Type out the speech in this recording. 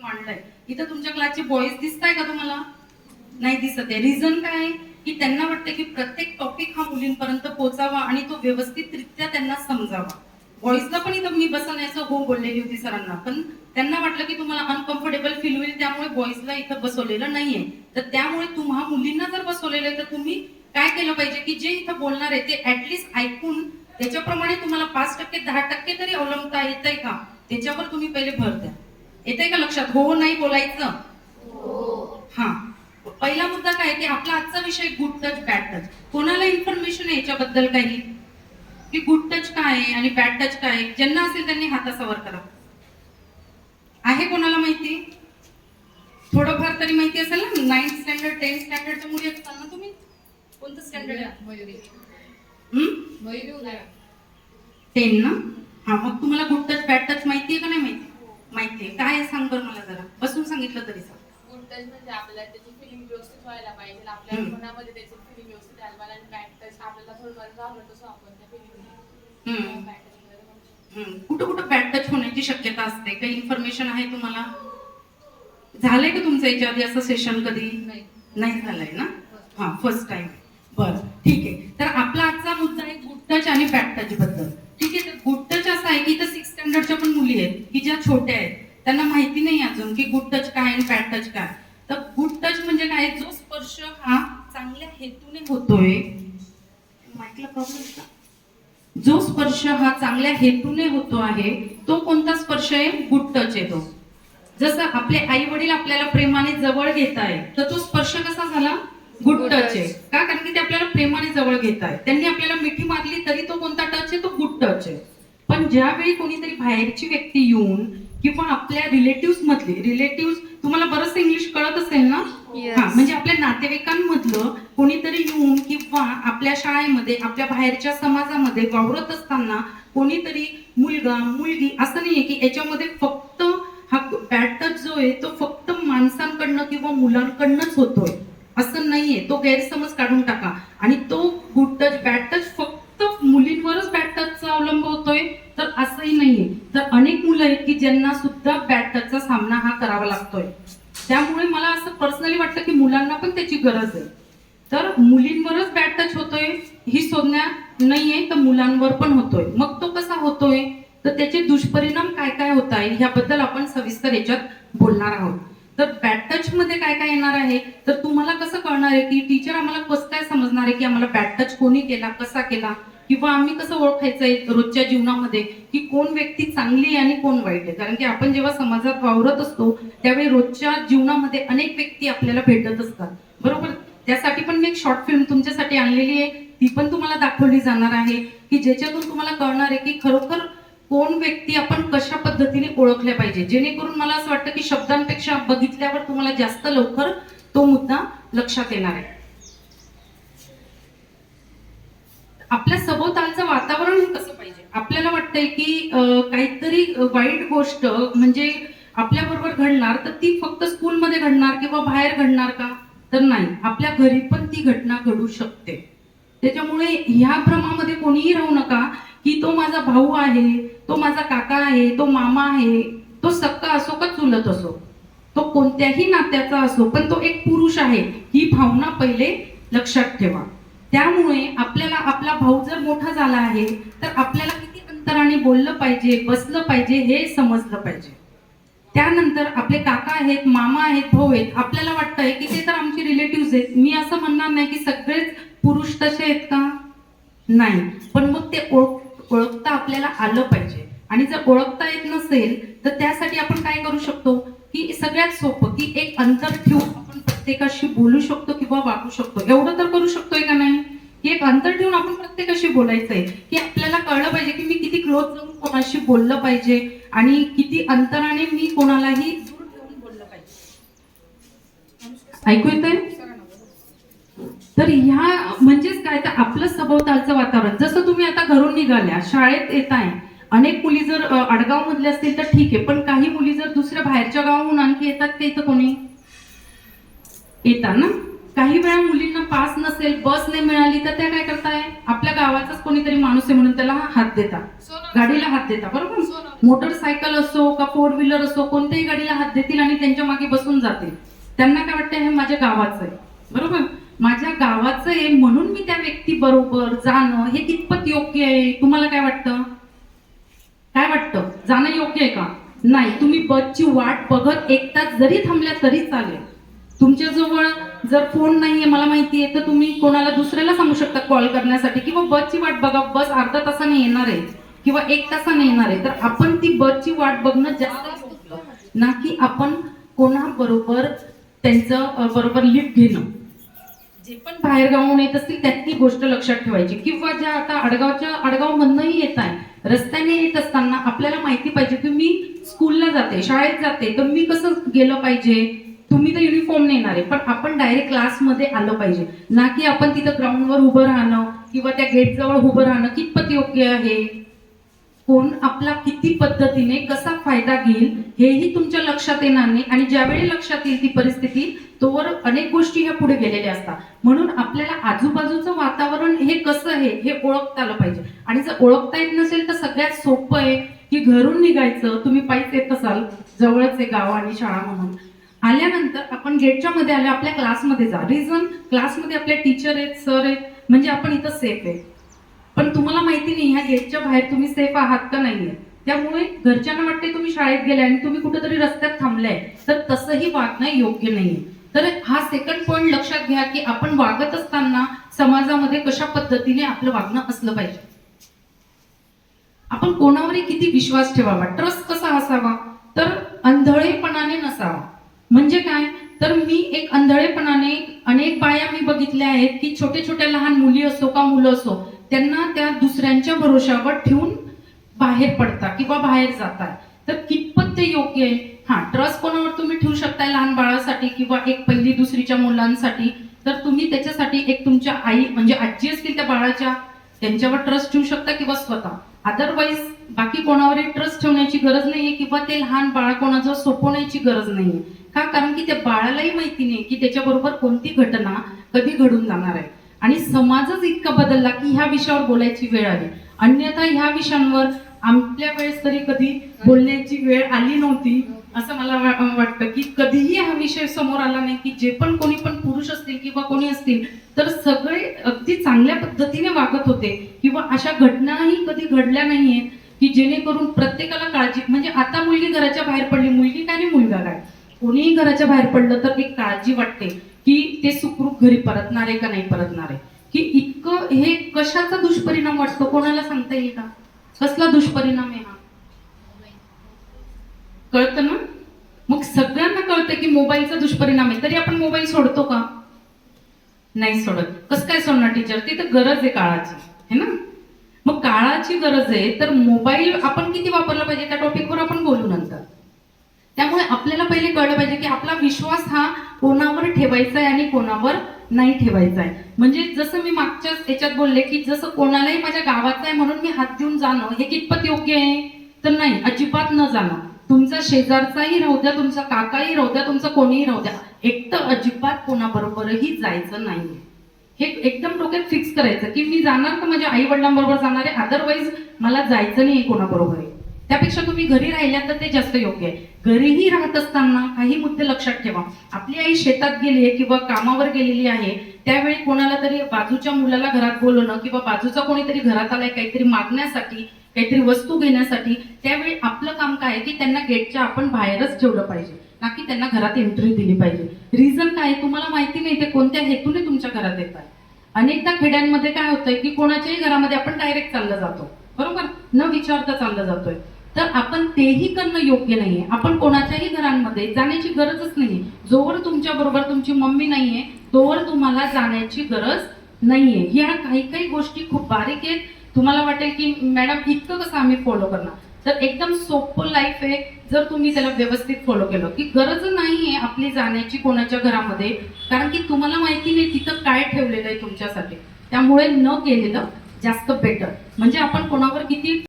मांडलंय, इथं तुमच्या क्लासचे बॉईज दिसताय का तुम्हाला? नाही दिसत आहे. रिझन काय आहे की त्यांना वाटतं की प्रत्येक टॉपिक हा मुलींपर्यंत पोहोचावा आणि तो व्यवस्थितरित्या त्यांना समजावा. बॉईजला पण इथं मी बसवण्याचं हो बोललेली होती सरांना, पण त्यांना वाटलं की तुम्हाला अनकम्फर्टेबल फील होईल, त्यामुळे बॉईजला इथं बसवलेलं नाहीये. तर त्यामुळे तुम्हा मुलींना जर बसवलेलं आहे तर तुम्ही काय केलं पाहिजे की जे इथं बोलणार आहे ते ऍटलिस्ट ऐकून त्याच्याप्रमाणे तुम्हाला 5% 10% तरी अवलंबता येतंय का, त्याच्यावर तुम्ही पहिले भर द्या. येतंय का लक्षात? हो नाही बोलायचं. हा, पहिला मुद्दा काय की आपला आजचा विषय गुड टच बॅड टच. कोणाला इन्फॉर्मेशन आहे याच्याबद्दल काही की गुड टच काय आहे आणि बॅड टच काय आहे? ज्यांना असेल त्यांनी हाताचा वर करा. आहे कोणाला माहिती? थोडंफार तरी माहिती असेल ना. 9th स्टँडर्ड 10th स्टँडर्डच्या मुली असताल ना तुम्ही? कोणतं स्टँडर्ड आहे? मयुरी. 10 ना. हा, मग तुम्हाला गुड टच बॅड टच माहिती आहे का नाही माहिती? माहिती आहे. काय आहे सांग बरं मला जरा. बसून सांगितलं तरी सांग. गुड टच म्हणजे आपल्याला त्याची फिलिंग व्यवस्थित व्हायला पाहिजे, आपल्या मनामध्ये त्याची फिलिंग व्यवस्थित राहायला पाहिजे. आणि बॅड टच आपल्याला थोडंफार झालं तसं आपण त्या फिलिंग बॅड टच कुठं कुठं बॅड टच होण्याची शक्यता असते? काही इन्फॉर्मेशन आहे तुम्हाला? झालंय का तुमचं याच्या आधी असं सेशन कधी? नाही झालंय ना. हा, फर्स्ट टाइम. बरं, ठीक आहे. तर आपला आजचा मुद्दा आहे गुड टच आणि बॅड टच बद्दल. ठीक आहे. तर गुड टच असा आहे की इथं 6th स्टँडर्डच्या पण मुली आहेत की ज्या छोट्या आहेत, त्यांना माहिती नाही अजून की गुड टच काय आणि बॅड टच काय. तर गुड टच म्हणजे काय? जो स्पर्श हा चांगल्या हेतूने होतोय. माईकला प्रॉब्लेम का? जो स्पर्श हा चांगल्या हेतूने होतो आहे तो कोणता स्पर्श आहे? गुड टच आहे तो. जसं आपले आई वडील आपल्याला प्रेमाने जवळ घेत आहे तर तो स्पर्श कसा झाला? गुड टच आहे. का? कारण की ते आपल्याला प्रेमाने जवळ घेत आहे. त्यांनी आपल्याला मिठी मारली तरी तो कोणता टच आहे? तो गुड टच आहे. पण ज्यावेळी कोणीतरी बाहेरची व्यक्ती येऊन किंवा आपल्या रिलेटिव्ह तुम्हाला बरंच इंग्लिश कळत असेल ना. हा, म्हणजे आपल्या नातेवाईकांमधलं कोणीतरी येऊन किंवा आपल्या शाळेमध्ये आपल्या बाहेरच्या समाजामध्ये वावरत असताना कोणीतरी मुलगा मुलगी असं नाहीये की याच्यामध्ये फक्त हा बॅड टच जो आहे तो फक्त माणसांकडनं किंवा मुलांकडनंच होतोय असं नाहीये. तो गैरसमज काढून टाका. आणि तो गुड टच बॅड टच फक्त मुलींवरच बॅड टचचा अवलंब होतोय तर असंही नाहीये. तर अनेक मुलं आहेत की ज्यांना सुद्धा बॅड टचचा सामना हा करावा लागतोय. त्यामुळे मला असं पर्सनली वाटतं की मुलांना पण त्याची गरज आहे. तर मुलींवरच बॅड टच होतोय ही संज्ञा नाहीये, तर मुलांवर पण होतोय. मग तो कसा होतोय तर त्याचे दुष्परिणाम काय काय होत आहे ह्याबद्दल आपण सविस्तर याच्यात बोलणार आहोत. तर बॅड टच मध्ये काय काय येणार आहे तर तुम्हाला कसं कळणार आहे की टीचर आम्हाला कसं काय समजणार आहे की आम्हाला बॅड टच कोणी केला, कसा केला, किंवा आम्ही कसं ओळखायचंय रोजच्या जीवनामध्ये की कोण व्यक्ती चांगली आहे आणि कोण वाईट आहे. कारण की आपण जेव्हा समाजात वावरत असतो त्यावेळी रोजच्या जीवनामध्ये अनेक व्यक्ती आपल्याला भेटत असतात, बरोबर. त्यासाठी पण मी एक शॉर्ट फिल्म तुमच्यासाठी आणलेली आहे, ती पण तुम्हाला दाखवली जाणार आहे की ज्याच्यातून तुम्हाला कळणार आहे की खरोखर कोण व्यक्ती आपण कशा पद्धतीने ओळखल्या पाहिजे, जेणेकरून मला असं वाटतं की शब्दांपेक्षा बघितल्यावर तुम्हाला जास्त लवकर तो मुद्दा लक्षात येणार आहे. आपल्या सभोवतालचं वातावरण कसं पाहिजे? आपल्याला वाटतंय की काहीतरी वाईट गोष्ट म्हणजे आपल्या बरोबर घडणार तर ती फक्त स्कूलमध्ये घडणार किंवा बाहेर घडणार का? तर नाही, आपल्या घरी पण ती घटना घडू शकते. त्याच्यामुळे ह्या भ्रमामध्ये कोणीही राहू नका की तो माझा भाऊ आहे, तो माझा काका आहे, तो मामा आहे, तो सक्का असो का चुलत असो, तो कोणत्याही नात्याचा असो, पण तो एक पुरुष आहे ही भावना पहिले लक्षात ठेवा. त्यामुळे आपल्याला आपला भाऊ जर मोठा झाला आहे तर आपल्याला किती अंतराने बोललं पाहिजे, बसलं पाहिजे हे समजलं पाहिजे. त्यानंतर आपले काका आहेत, मामा आहेत, भाऊ आहेत, आपल्याला वाटतंय की ते तर आमचे रिलेटिव्ह आहेत. मी असं म्हणणार नाही की सगळेच पुरुष तसे आहेत का, नाही, पण मग ते ओळखता आपल्याला आलं पाहिजे. आणि जर ओळखता येत नसेल तर त्यासाठी आपण काय करू शकतो की सगळ्यात सोपं की एक अंतर ठेवून आपण प्रत्येकाशी बोलू शकतो किंवा वागू शकतो. एवढं तर करू शकतोय का नाही की एक अंतर ठेवून आपण प्रत्येकाशी बोलायचंय की आपल्याला कळलं पाहिजे की मी किती क्लोज जाऊन कोणाशी बोललं पाहिजे आणि किती अंतराने मी कोणालाही दूर ठेवून बोललं पाहिजे. ऐकू येतंय? तर ह्या म्हणजेच काय तर आपलं सभोवतालचं वातावरण. जसं तुम्ही आता घरून निघाल्या, शाळेत येताय, अनेक मुली जर आडगाव मधले असतील तर ठीक आहे, पण काही मुली जर दुसऱ्या बाहेरच्या गावाहून आणखी येतात ते इथं कोणी येतात ना. काही वेळा मुलींना पास नसेल, बस नाही मिळाली, तर त्या काय करताय, आपल्या गावाचाच कोणीतरी माणूस आहे म्हणून त्याला हात देतात, गाडीला हात देतात, बरोबर. मोटरसायकल असो का 4 व्हीलर असो, कोणत्याही गाडीला हात देतील आणि त्यांच्या मागे बसून जातील. त्यांना काय वाटतं, हे माझ्या गावाचं आहे, बरोबर, माझ्या गावाचं आहे म्हणून मी त्या व्यक्ती बरोबर जाणं हे कितपत योग्य आहे? तुम्हाला काय वाटतं? काय वाटतं, जाणं योग्य आहे का? नाही. तुम्ही बसची वाट बघत 1 तास जरी थांबल्या तरी चालेल. तुमच्या जवळ जर फोन नाहीये, मला माहिती आहे, तर तुम्ही कोणाला दुसऱ्याला सांगू शकता कॉल करण्यासाठी, किंवा बसची वाट बघा, बस अर्धा तासाने येणार आहे किंवा 1 तासाने येणार आहे, तर आपण ती बसची वाट बघणं जास्त योग्य, ना की आपण कोणाबरोबर त्यांचं बरोबर लिफ्ट घेणं. जे पण बाहेर गावून येत असतील त्यातली गोष्ट लक्षात ठेवायची. किंवा ज्या आता आडगाव मधनही येत आहे, रस्त्याने येत असताना आपल्याला माहिती पाहिजे की मी स्कूलला जाते, शाळेत जाते, तर मी कसं गेलं पाहिजे. तुम्ही तर युनिफॉर्म येणार आहे, पण आपण डायरेक्ट क्लासमध्ये आलं पाहिजे, ना की आपण तिथं ग्राउंडवर उभं राहणं किंवा त्या गेट जवळ उभं राहणं कितपत योग्य आहे. कोण आपला किती पद्धतीने कसा फायदा घेईल हेही तुमच्या लक्षात येणार नाही, आणि ज्यावेळी लक्षात येईल ती परिस्थिती, तोवर अनेक गोष्टी ह्या पुढे गेलेल्या असतात. म्हणून आपल्याला आजूबाजूचं वातावरण हे कसं आहे हे ओळखता आलं पाहिजे. आणि जर ओळखता येत नसेल तर सगळ्यात सोपं आहे की घरून निघायचं. तुम्ही पायीच येत असाल, जवळच आहे गाव आणि शाळा म्हणून, आल्यानंतर आपण गेटच्या मध्ये आले, आपल्या क्लासमध्ये जा. रिझन, क्लासमध्ये आपले टीचर आहेत, सर आहेत, म्हणजे आपण इथं सेफ आहे. पण तुम्हाला माहिती नाही ह्या गेटच्या बाहेर तुम्ही सेफ आहात का नाहीये. त्यामुळे घरच्यांना वाटते तुम्ही शाळेत गेले आणि तुम्ही कुठेतरी रस्त्यात थांबलाय, तर तसंही वागणं योग्य नाहीये. तर हा सेकंड पॉइंट लक्षात घ्या की आपण वागत असताना समाजामध्ये कशा पद्धतीने आपलं वागणं असलं पाहिजे. आपण कोणावरही किती विश्वास ठेवावा, ट्रस्ट कसा असावा, तर अंधळेपणाने नसावा. म्हणजे काय, तर मी एक अंधळेपणाने, अनेक बाया मी बघितल्या आहेत की छोटे छोट्या लहान मुली असो का मुलं असो, त्यांना त्या दुसऱ्यांच्या भरोशावर ठेवून बाहेर पडतात किंवा बाहेर जातात. तर कितपत ते योग्य आहे? हा, ट्रस्ट कोणावर तुम्ही ठेवू शकताय लहान बाळासाठी किंवा एक 1ली 2रीच्या मुलांसाठी, तर तुम्ही त्याच्यासाठी एक तुमच्या आई म्हणजे आजी असतील त्या बाळाच्या, त्यांच्यावर ट्रस्ट ठेवू शकता किंवा स्वतः. अदरवाईज बाकी कोणावरही ट्रस्ट ठेवण्याची गरज नाहीये किंवा ते लहान बाळ कोणाजवळ सोपवण्याची गरज नाहीये. का? कारण की त्या बाळालाही माहिती नाही की त्याच्याबरोबर कोणती घटना कधी घडून जाणार आहे. आणि समाजच इतका बदलला की ह्या विषयावर बोलायची वेळ आली. अन्यथा ह्या विषयांवर आपल्या वेळेस तरी कधी बोलण्याची वेळ आली नव्हती, असं मला वाटतं. की कधीही हा विषय समोर आला नाही की जे पण कोणी पण पुरुष असतील किंवा कोणी असतील तर सगळे अगदी चांगल्या पद्धतीने वागत होते, किंवा अशा घटनाही कधी घडल्या नाहीयेत की जेणेकरून प्रत्येकाला काळजी. म्हणजे आता मुलगी घराच्या बाहेर पडली, मुलगी काय आणि मुलगा काय, कोणीही घराच्या बाहेर पडलं तर एक काळजी वाटते की ते सुखरूप घरी परतणार आहे का नाही परतणार आहे. की इतकं हे कशाचा दुष्परिणाम वाटतो, कोणाला सांगता येईल का? कसला दुष्परिणाम आहे हा, कळतं ना? मग सगळ्यांना कळतं की मोबाईलचा दुष्परिणाम आहे, तरी आपण मोबाईल सोडतो का? नाही सोडत. कसं काय सोडणार टीचर, ती तर गरज आहे काळाची, है ना? मग काळाची गरज आहे तर मोबाईल आपण किती वापरला पाहिजे त्या टॉपिकवर आपण बोलू नंतर. त्यामुळे आपल्याला पहिले कळलं पाहिजे की आपला विश्वास हा कोणावर ठेवायचा आहे आणि कोणावर नाही ठेवायचा आहे. म्हणजे जसं मी मागच्याच याच्यात बोलले की जसं कोणालाही माझ्या गावाचं आहे म्हणून मी हात देऊन जाणं हे कितपत योग्य आहे, तर नाही, अजिबात न जाणं. तुमचा शेजारचाही राहू द्या, तुमचा काकाही राहू द्या, तुमचं कोणीही राहू द्या, एकटं अजिबात कोणाबरोबरही जायचं नाही. हे एकदम डोक्यात फिक्स करायचं की मी जाणार तर माझ्या आई वडिलांबरोबर जाणार आहे, अदरवाईज मला जायचं नाही कोणाबरोबर आहे. त्यापेक्षा तुम्ही घरी राहिल्या तर ते जास्त योग्य आहे. घरीही राहत असताना काही मुद्दे लक्षात ठेवा. आपली आई शेतात गेली आहे किंवा कामावर गेलेली आहे, त्यावेळी कोणाला तरी बाजूच्या मुलाला घरात बोलवणं किंवा बाजूचा कोणीतरी घरात आलाय काहीतरी मागण्यासाठी, काहीतरी वस्तू घेण्यासाठी, त्यावेळी आपलं काम काय आहे की त्यांना गेटच्या आपण बाहेरच ठेवलं पाहिजे, ना की त्यांना घरात एंट्री दिली पाहिजे. रिझन काय, तुम्हाला माहिती नाही ते कोणत्या हेतूने तुमच्या घरात येत आहे. अनेकदा खेड्यांमध्ये काय होतंय की कोणाच्याही घरामध्ये आपण डायरेक्ट चाललं जातो, बरोबर, न विचारता चाललं जातोय. तर आपण तेही करणं योग्य नाहीये. आपण कोणाच्याही घरांमध्ये जाण्याची गरजच नाहीये. जोवर तुमच्या बरोबर तुमची मम्मी नाहीये तोवर तुम्हाला जाण्याची गरज नाहीये. ह्या काही काही गोष्टी खूप बारीक आहेत. तुम्हाला वाटेल की मॅडम इतकं कसं आम्ही फॉलो करणार, तर एकदम सोपं लाईफ आहे जर तुम्ही त्याला व्यवस्थित फॉलो केलं. की गरज नाहीये आपली जाण्याची कोणाच्या घरामध्ये, कारण की तुम्हाला माहिती नाही तिथं काय ठेवलेलं आहे तुमच्यासाठी. त्यामुळे न गेलेलं जास्त बेटर. म्हणजे आपण कोणावर किती